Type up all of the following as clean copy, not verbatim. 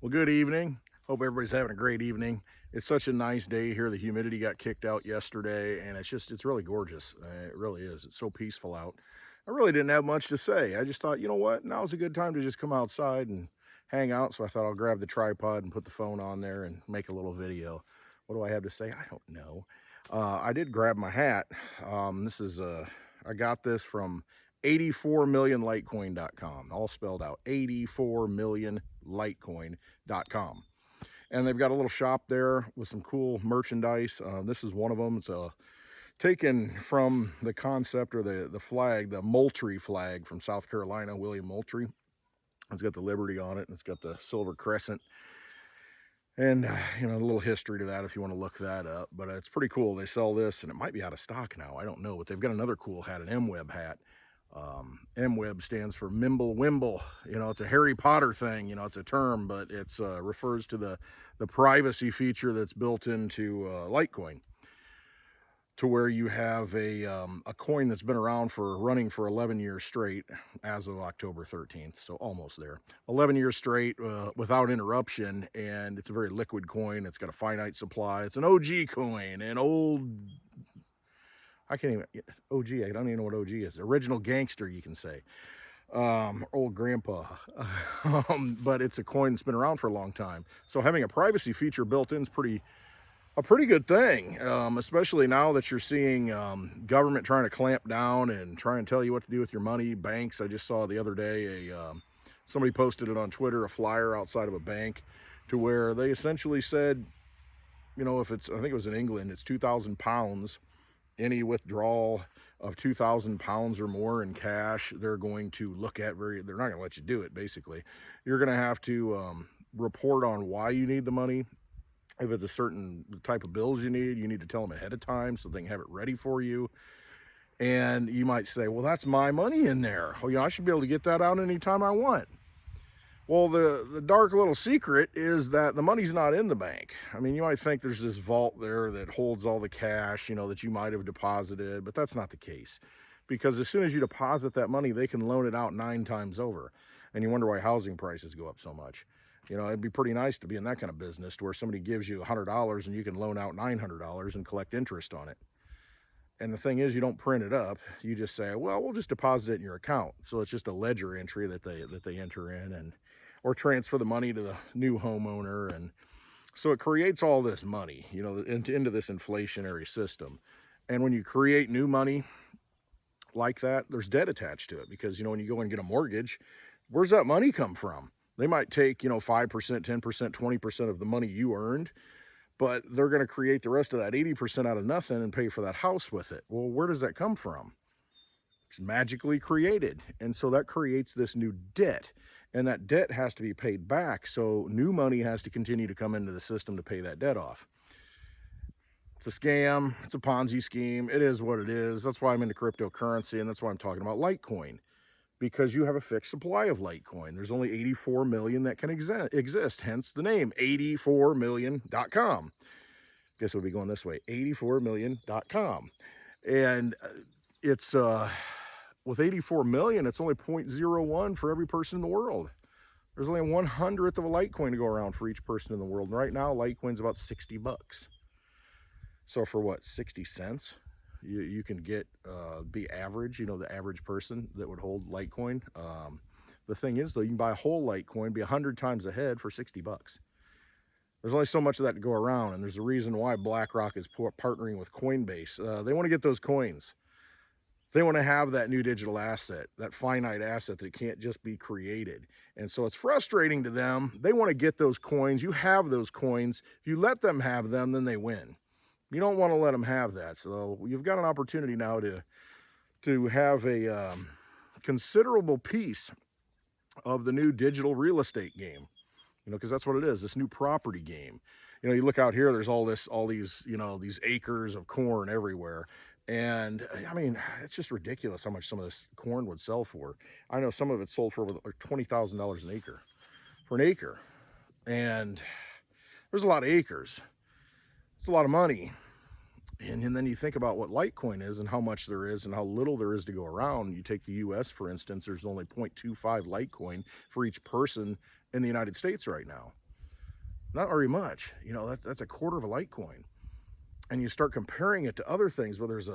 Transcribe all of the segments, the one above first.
Well, good evening. Hope everybody's having a great evening. It's such a nice day here. The humidity got kicked out yesterday, and it's really gorgeous. It really is. It's so peaceful out. I really didn't have much to say. I just thought, you know what? Now's a good time to just come outside and hang out. So I thought I'll grab the tripod and put the phone on there and make a little video. What do I have to say? I don't know. I did grab my hat. I got this from 84millionlitecoin.com, all spelled out, 84millionlitecoin.com. And they've got a little shop there with some cool merchandise. This is one of them. It's taken from the concept or the flag, the Moultrie flag from South Carolina, William Moultrie. It's got the Liberty on it, and it's got the silver crescent. And, a little history to that if you want to look that up. But it's pretty cool. They sell this, and it might be out of stock now. I don't know. But they've got another cool hat, an MWEB hat. MWEB stands for Mimble Wimble. It's a Harry Potter thing. It's a term, but it's refers to the privacy feature that's built into Litecoin, to where you have a coin that's been around running for 11 years straight as of October 13th, so almost there. 11 years straight without interruption, and it's a very liquid coin. It's got a finite supply. It's an OG coin, an old... I don't even know what OG is. Original gangster, you can say. Old grandpa. But it's a coin that's been around for a long time. So having a privacy feature built in is a pretty good thing, especially now that you're seeing government trying to clamp down and try and tell you what to do with your money. Banks, I just saw the other day, somebody posted it on Twitter, a flyer outside of a bank, to where they essentially said, if it's, I think it was in England, it's 2,000 pounds. Any withdrawal of 2,000 pounds or more in cash, they're going to look at they're not going to let you do it, basically. You're going to have to report on why you need the money. If it's a certain type of bills you need to tell them ahead of time so they can have it ready for you. And you might say, well, that's my money in there. Oh, I should be able to get that out anytime I want. Well, the dark little secret is that the money's not in the bank. I mean, you might think there's this vault there that holds all the cash, that you might have deposited, but that's not the case. Because as soon as you deposit that money, they can loan it out 9 times over. And you wonder why housing prices go up so much. It'd be pretty nice to be in that kind of business to where somebody gives you $100 and you can loan out $900 and collect interest on it. And the thing is, you don't print it up. You just say, well, we'll just deposit it in your account. So it's just a ledger entry that they enter in, or transfer the money to the new homeowner. And so it creates all this money, into this inflationary system. And when you create new money like that, there's debt attached to it, because, when you go and get a mortgage, where's that money come from? They might take, 5%, 10%, 20% of the money you earned, but they're going to create the rest of that 80% out of nothing and pay for that house with it. Well, where does that come from? It's magically created. And so that creates this new debt, and that debt has to be paid back. So new money has to continue to come into the system to pay that debt off. It's a scam. It's a Ponzi scheme. It is what it is. That's why I'm into cryptocurrency, and that's why I'm talking about Litecoin, because you have a fixed supply of Litecoin. There's only 84 million that can exist, hence the name, 84million.com. Guess we'll be going this way, 84million.com. And it's, with 84 million, it's only 0.01 for every person in the world. There's only 1/100th of a Litecoin to go around for each person in the world. And right now, Litecoin's about 60 bucks. So for what, 60 cents? You can get be average, the average person that would hold Litecoin. The thing is, though, you can buy a whole Litecoin, be 100 times ahead for 60 bucks. There's only so much of that to go around, and there's a reason why BlackRock is partnering with Coinbase. They want to get those coins. They want to have that new digital asset, that finite asset that can't just be created. And so it's frustrating to them. They want to get those coins. You have those coins. If you let them have them, then they win. You don't want to let them have that. So you've got an opportunity now to have a considerable piece of the new digital real estate game, because that's what it is, this new property game. You look out here, there's all these, these acres of corn everywhere. And I mean, it's just ridiculous how much some of this corn would sell for. I know some of it sold for over $20,000 an acre, for an acre. And there's a lot of acres. It's a lot of money. And then you think about what Litecoin is and how much there is and how little there is to go around. You take the US, for instance, there's only 0.25 Litecoin for each person in the United States right now. Not very much. You know, that's a quarter of a Litecoin. And you start comparing it to other things where there's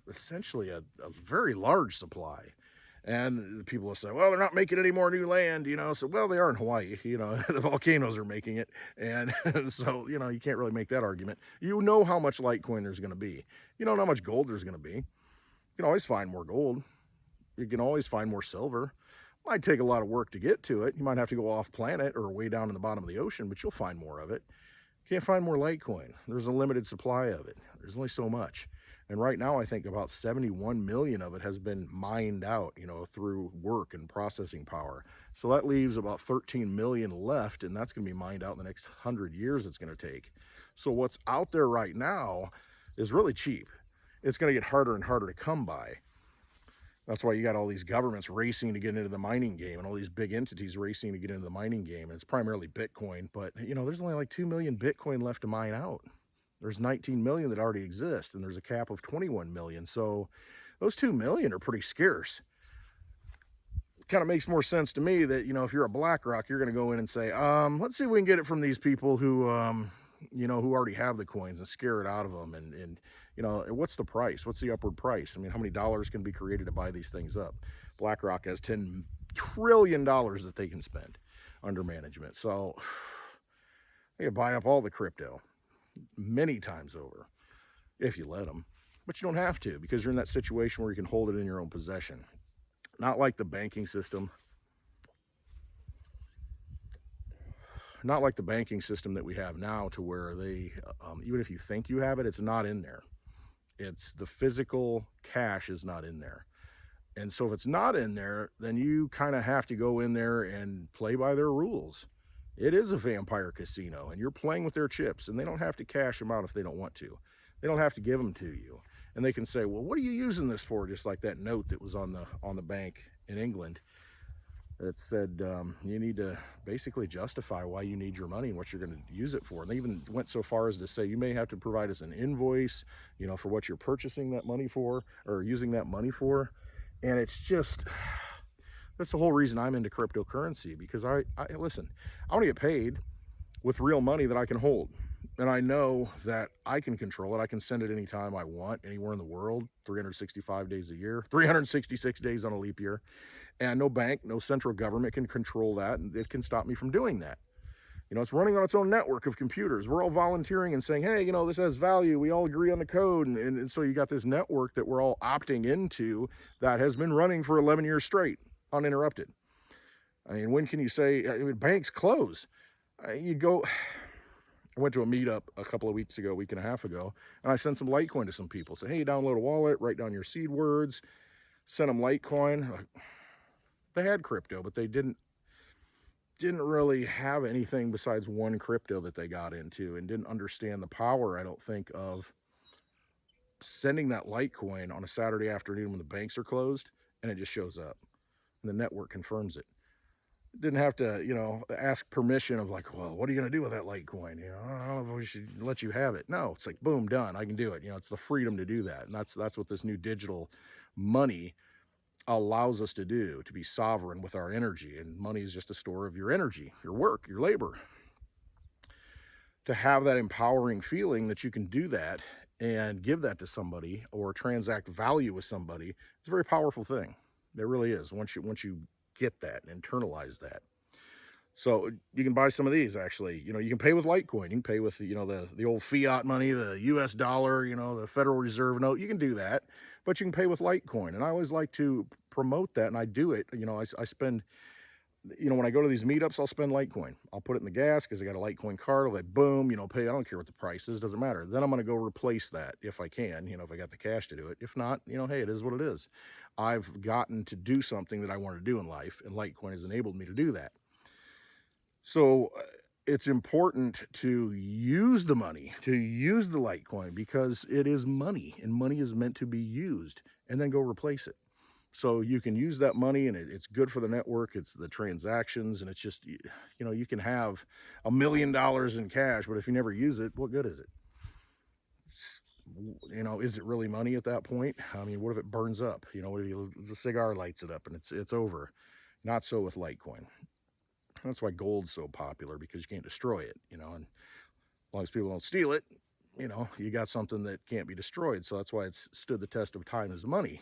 essentially a very large supply. And people will say, well, they're not making any more new land, you know. So, well, they are in Hawaii, you know, the volcanoes are making it. And so, you know, you can't really make that argument. You know how much Litecoin there's going to be. You don't know how much gold there's going to be. You can always find more gold. You can always find more silver. Might take a lot of work to get to it. You might have to go off planet or way down in the bottom of the ocean, but you'll find more of it. You can't find more Litecoin. There's a limited supply of it. There's only so much. And right now, I think about 71 million of it has been mined out, you know, through work and processing power. So that leaves about 13 million left, and that's going to be mined out in the next 100 years it's going to take. So what's out there right now is really cheap. It's going to get harder and harder to come by. That's why you got all these governments racing to get into the mining game and all these big entities racing to get into the mining game. And it's primarily Bitcoin, but you know, there's only like 2 million Bitcoin left to mine out. There's 19 million that already exist, and there's a cap of 21 million. So those 2 million are pretty scarce. It kind of makes more sense to me that, you know, if you're a BlackRock, you're going to go in and say, let's see if we can get it from these people who, you know, who already have the coins and scare it out of them. And you know, what's the price? What's the upward price? I mean, how many dollars can be created to buy these things up? BlackRock has $10 trillion that they can spend under management. So they can buy up all the crypto many times over if you let them. But you don't have to, because you're in that situation where you can hold it in your own possession. Not like the banking system. Not like the banking system that we have now, to where they, even if you think you have it, it's not in there. It's the physical cash is not in there. And so if it's not in there, then you kind of have to go in there and play by their rules. It is a vampire casino, and you're playing with their chips, and they don't have to cash them out if they don't want to. They don't have to give them to you. And they can say, well, what are you using this for? Just like that note that was on the bank in England that said you need to basically justify why you need your money and what you're going to use it for. And they even went so far as to say you may have to provide us an invoice, you know, for what you're purchasing that money for or using that money for. And it's just, that's the whole reason I'm into cryptocurrency, because I listen, I want to get paid with real money that I can hold. And I know that I can control it. I can send it anytime I want, anywhere in the world, 365 days a year, 366 days on a leap year. And no bank, no central government can control that, and it can stop me from doing that. You know, it's running on its own network of computers. We're all volunteering and saying, hey, you know, this has value. We all agree on the code. And so you got this network that we're all opting into that has been running for 11 years straight, uninterrupted. I mean, when can you say, I mean, banks close? You go, I went to a meetup a couple of weeks ago, a week and a half ago, and I sent some Litecoin to some people. Say, hey, download a wallet, write down your seed words, send them Litecoin. They had crypto, but they didn't really have anything besides one crypto that they got into, and didn't understand the power, I don't think, of sending that Litecoin on a Saturday afternoon when the banks are closed, and it just shows up, and the network confirms it. Didn't have to, you know, ask permission of like, well, what are you going to do with that Litecoin? You know, I don't know if we should let you have it. No, it's like, boom, done. I can do it. You know, it's the freedom to do that. And that's what this new digital money allows us to do, to be sovereign with our energy. And money is just a store of your energy, your work, your labor. To have that empowering feeling that you can do that and give that to somebody or transact value with somebody, it's a very powerful thing. It really is. Once you get that and internalize that. So you can buy some of these, actually. You know, you can pay with Litecoin. You can pay with, you know, the old fiat money, the US dollar, you know, the Federal Reserve note. You can do that, but you can pay with Litecoin. And I always like to promote that, and I do it. You know, I spend, you know, when I go to these meetups, I'll spend Litecoin. I'll put it in the gas because I got a Litecoin card. I'll like, boom, you know, pay. I don't care what the price is. Doesn't matter. Then I'm going to go replace that if I can, you know, if I got the cash to do it. If not, you know, hey, it is what it is. I've gotten to do something that I want to do in life, and Litecoin has enabled me to do that. So it's important to use the money, to use the Litecoin, because it is money, and money is meant to be used, and then go replace it. So you can use that money, and it's good for the network. It's the transactions, and it's just, you know, you can have $1 million in cash, but if you never use it, what good is it? You know, is it really money at that point? I mean, what if it burns up? You know, what if the cigar lights it up and it's over? Not so with Litecoin. That's why gold's so popular, because you can't destroy it, you know, and as long as people don't steal it, you know, you got something that can't be destroyed. So that's why it's stood the test of time as money.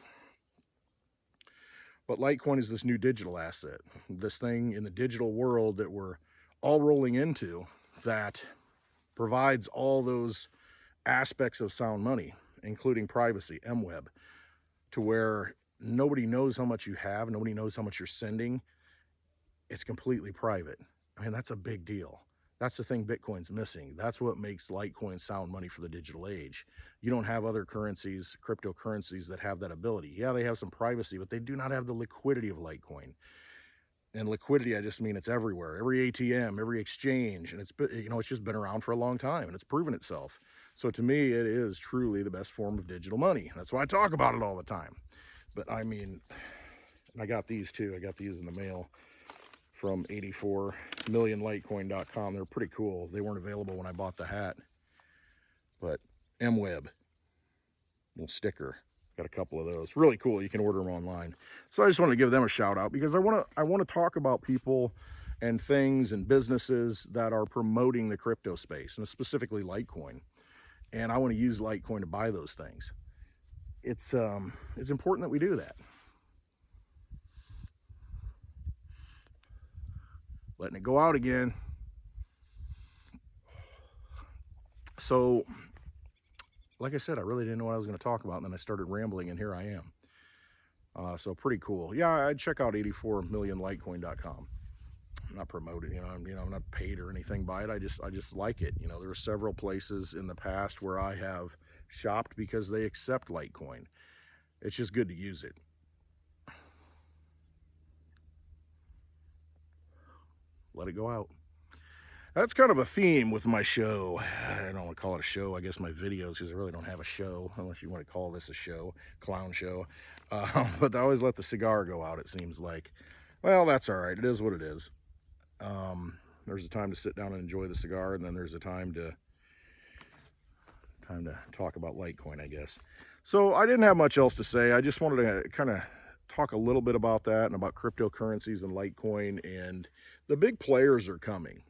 But Litecoin is this new digital asset, this thing in the digital world that we're all rolling into, that provides all those aspects of sound money, including privacy, MWEB, to where nobody knows how much you have, nobody knows how much you're sending. It's completely private. I mean, that's a big deal. That's the thing Bitcoin's missing. That's what makes Litecoin sound money for the digital age. You don't have other currencies, cryptocurrencies, that have that ability. Yeah, they have some privacy, but they do not have the liquidity of Litecoin. And liquidity, I just mean it's everywhere. Every ATM, every exchange, and it's, you know, it's just been around for a long time, and it's proven itself. So to me, it is truly the best form of digital money. That's why I talk about it all the time. But I mean, I got these too. I got these in the mail from 84millionlitecoin.com. They're pretty cool. They weren't available when I bought the hat. But MWEB, little sticker. Got a couple of those. Really cool. You can order them online. So I just wanted to give them a shout out, because I want to talk about people and things and businesses that are promoting the crypto space, and specifically Litecoin. And I want to use Litecoin to buy those things. It's important that we do that. Letting it go out again. So, like I said, I really didn't know what I was going to talk about, and then I started rambling, and here I am. So pretty cool. Yeah, I'd check out 84millionlitecoin.com. I'm not promoting, I'm not paid or anything by it. I just like it. You know, there are several places in the past where I have shopped because they accept Litecoin. It's just good to use it. Let it go out. That's kind of a theme with my show. I don't want to call it a show, I guess my videos, because I really don't have a show, unless you want to call this a show, clown show. But I always let the cigar go out, it seems like. Well, that's all right. It is what it is. There's a time to sit down and enjoy the cigar, and then there's a time to talk about Litecoin, I guess. So I didn't have much else to say. I just wanted to kind of talk a little bit about that, and about cryptocurrencies and Litecoin, and the big players are coming.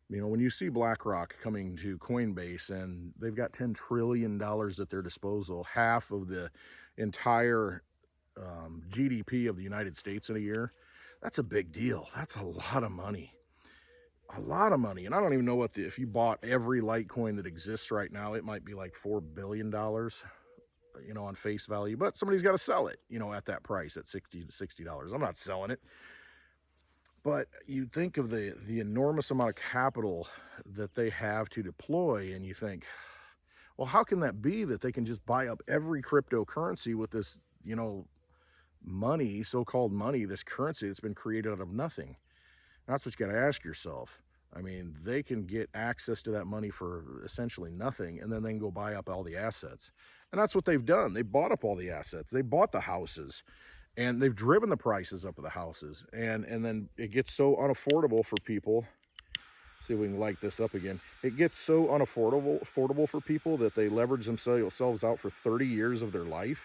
You know, when you see BlackRock coming to Coinbase, and they've got $10 trillion at their disposal, half of the entire GDP of the United States in a year, that's a big deal. That's a lot of money. A lot of money. And I don't even know what if you bought every Litecoin that exists right now, it might be like $4 billion, you know, on face value. But somebody's got to sell it, you know, at that price, at $60 to $60. I'm not selling it. But you think of the enormous amount of capital that they have to deploy, and you think, well, how can that be that they can just buy up every cryptocurrency with this, you know, money, so-called money, this currency that's been created out of nothing? That's what you got to ask yourself. I mean, they can get access to that money for essentially nothing, and then they can go buy up all the assets. And that's what they've done. They bought up all the assets. They bought the houses. And they've driven the prices up of the houses. And then it gets so unaffordable for people. See if we can light this up again. It gets so unaffordable for people that they leverage themselves out for 30 years of their life.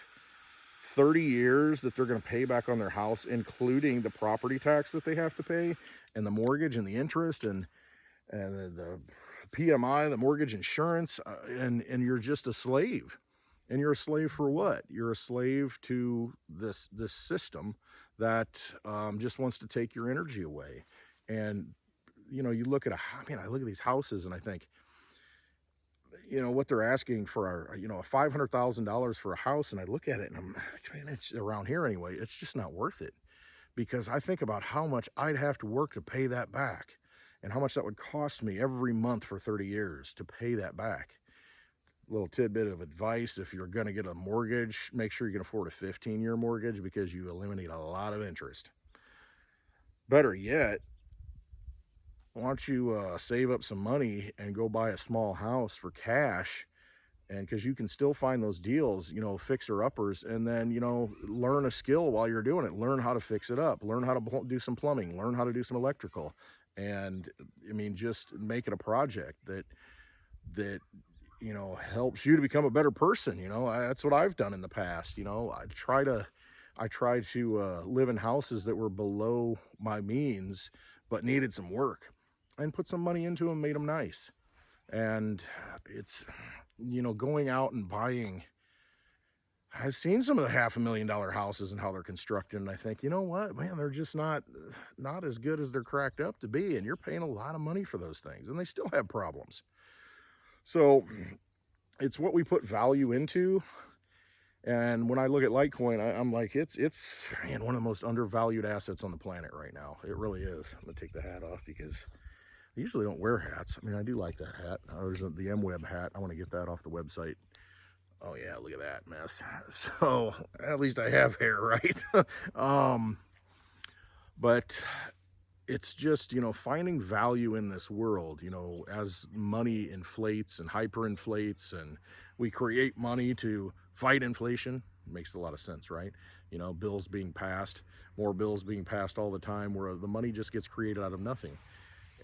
30 years that they're going to pay back on their house, including the property tax that they have to pay, and the mortgage and the interest, and the PMI, the mortgage insurance, and you're just a slave. And you're a slave for what? You're a slave to this system that just wants to take your energy away. And, you know, you look at I look at these houses and I think, you know, what they're asking for, $500,000 for a house. And I look at it and I'm like, man, it's around here anyway. It's just not worth it, because I think about how much I'd have to work to pay that back, and how much that would cost me every month for 30 years to pay that back. Little tidbit of advice: if you're going to get a mortgage, make sure you can afford a 15-year mortgage, because you eliminate a lot of interest. Better yet, why don't you save up some money and go buy a small house for cash, and because you can still find those deals, you know, fixer-uppers, and then, you know, learn a skill while you're doing it. Learn how to fix it up, learn how to do some plumbing, learn how to do some electrical, and I mean, just make it a project that you know, helps you to become a better person. You know, that's what I've done in the past. You know, I try to live in houses that were below my means, but needed some work, and put some money into them, made them nice. And it's, going out and buying. I've seen some of the $500,000 houses and how they're constructed, and I think, you know what, man, they're just not as good as they're cracked up to be, and you're paying a lot of money for those things, and they still have problems. So it's what we put value into. And when I look at Litecoin, I'm like, it's man, one of the most undervalued assets on the planet right now. It really is. I'm gonna take the hat off because I usually don't wear hats. I mean, I do like that hat. There's the MWEB hat. I want to get that off the website. Oh yeah, look at that mess. So at least I have hair, right? But it's just, finding value in this world, as money inflates and hyperinflates, and we create money to fight inflation. It makes a lot of sense, right? Bills being passed, more bills being passed all the time, where the money just gets created out of nothing.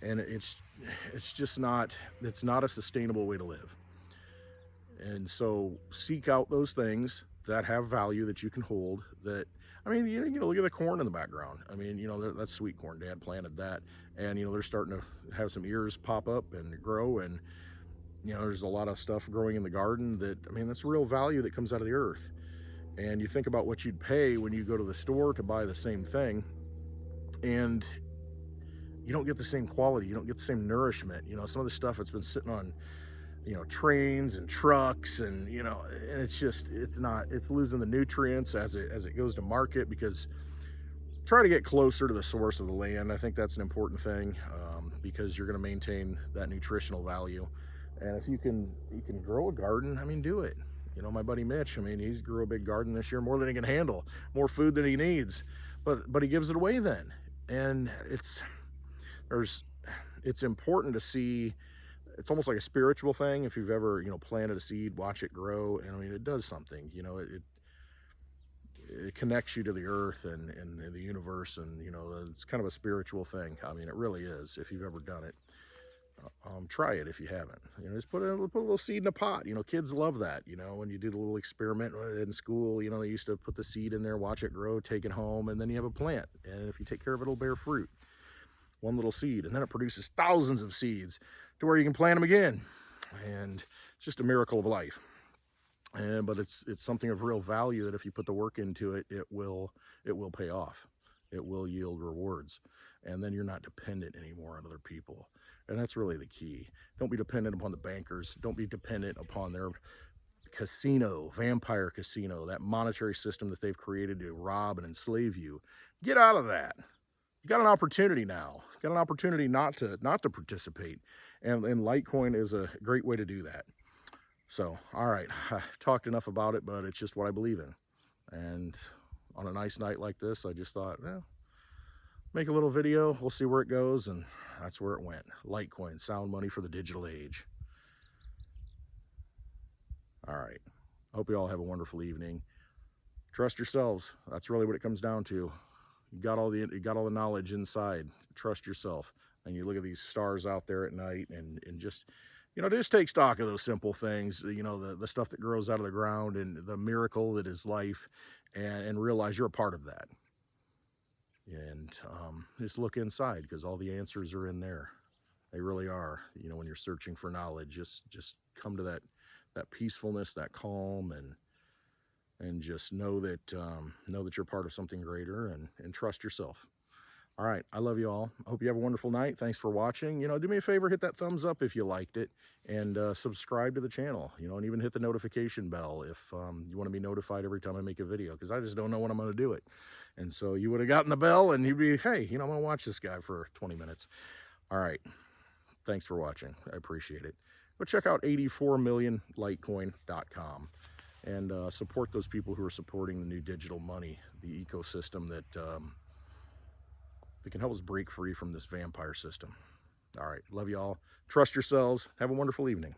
And it's just not, it's not a sustainable way to live. And so seek out those things that have value that you can hold. That, I mean, look at the corn in the background. I mean, that's sweet corn. Dad planted that, and they're starting to have some ears pop up and grow, and there's a lot of stuff growing in the garden that, I mean, that's real value that comes out of the earth. And you think about what you'd pay when you go to the store to buy the same thing, and you don't get the same quality, you don't get the same nourishment. Some of the stuff that's been sitting on trains and trucks, and and it's losing the nutrients as it goes to market, because try to get closer to the source of the land. I think that's an important thing, because you're going to maintain that nutritional value. And if you can grow a garden, I mean, do it. My buddy Mitch, I mean, he's grew a big garden this year, more than he can handle, more food than he needs, but he gives it away then. And it's important to see. It's almost like a spiritual thing. If you've ever, planted a seed, watch it grow, and I mean, it does something. It connects you to the earth and the universe, and it's kind of a spiritual thing. I mean, it really is. If you've ever done it, try it if you haven't. Just put a little seed in a pot. Kids love that. When you do the little experiment in school, they used to put the seed in there, watch it grow, take it home, and then you have a plant. And if you take care of it, it'll bear fruit. One little seed, and then it produces thousands of seeds to where you can plant them again. And it's just a miracle of life. But it's something of real value that if you put the work into it, it will pay off. It will yield rewards. And then you're not dependent anymore on other people. And that's really the key. Don't be dependent upon the bankers. Don't be dependent upon their casino, vampire casino, that monetary system that they've created to rob and enslave you. Get out of that. You got an opportunity now. You got an opportunity not to participate. And Litecoin is a great way to do that. So, all right, I talked enough about it, but it's just what I believe in. And on a nice night like this, I just thought, well, make a little video. We'll see where it goes, and that's where it went. Litecoin, sound money for the digital age. All right, hope you all have a wonderful evening. Trust yourselves. That's really what it comes down to. You got all the knowledge inside. Trust yourself. And you look at these stars out there at night, and just, just take stock of those simple things, the stuff that grows out of the ground, and the miracle that is life, and realize you're a part of that. And just look inside, because all the answers are in there. They really are. When you're searching for knowledge, just come to that peacefulness, that calm, and just know that you're part of something greater, and trust yourself. All right, I love you all. I hope you have a wonderful night. Thanks for watching. Do me a favor, hit that thumbs up if you liked it, and subscribe to the channel, and even hit the notification bell if you want to be notified every time I make a video, because I just don't know when I'm going to do it. And so you would have gotten the bell, and you'd be, hey, I'm going to watch this guy for 20 minutes. All right, thanks for watching. I appreciate it. Go check out 84millionlitecoin.com. and support those people who are supporting the new digital money, the ecosystem that can help us break free from this vampire system. All right, love you all. Trust yourselves. Have a wonderful evening.